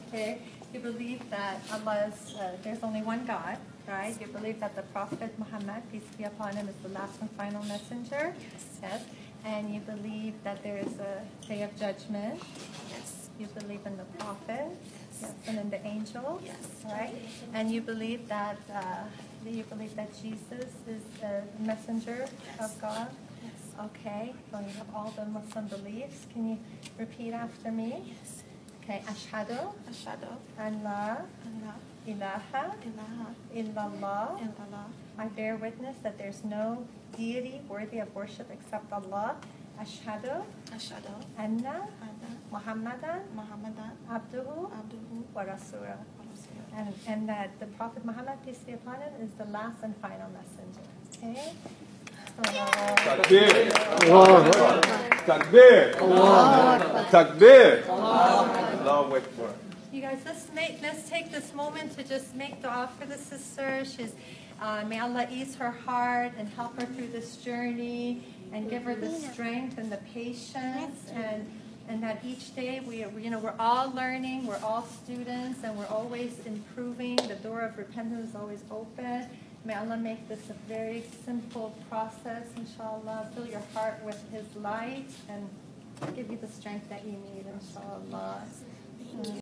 Okay, you believe that Allah is, there's only one God, right? You believe that the Prophet Muhammad, peace be upon him, is the last and final messenger. Yes. And you believe that there is a day of judgment. Yes. You believe in the Prophet. Yes. And in the angels. Yes. Right. And you believe that Jesus is the messenger of God. Yes. Okay. So you have all the Muslim beliefs. Can you repeat after me? Yes. Okay. Ashhadu an la ilaha illallah. I bear witness that there's no deity worthy of worship except Allah. Ashhadu anna Muhammadan abduhu wa rasuluh. And that the Prophet Muhammad, peace be upon him, is the last and final messenger. Okay? Takbir! Takbir! Takbir! Allahu Akbar. You guys, let's take this moment to just make dua for the sister. May Allah ease her heart and help her through this journey and give her the strength and the patience, and that each day we're all learning, we're all students, and we're always improving. The door of repentance is always open. May Allah make this a very simple process, inshallah. Fill your heart with His light and give you the strength that you need, inshallah.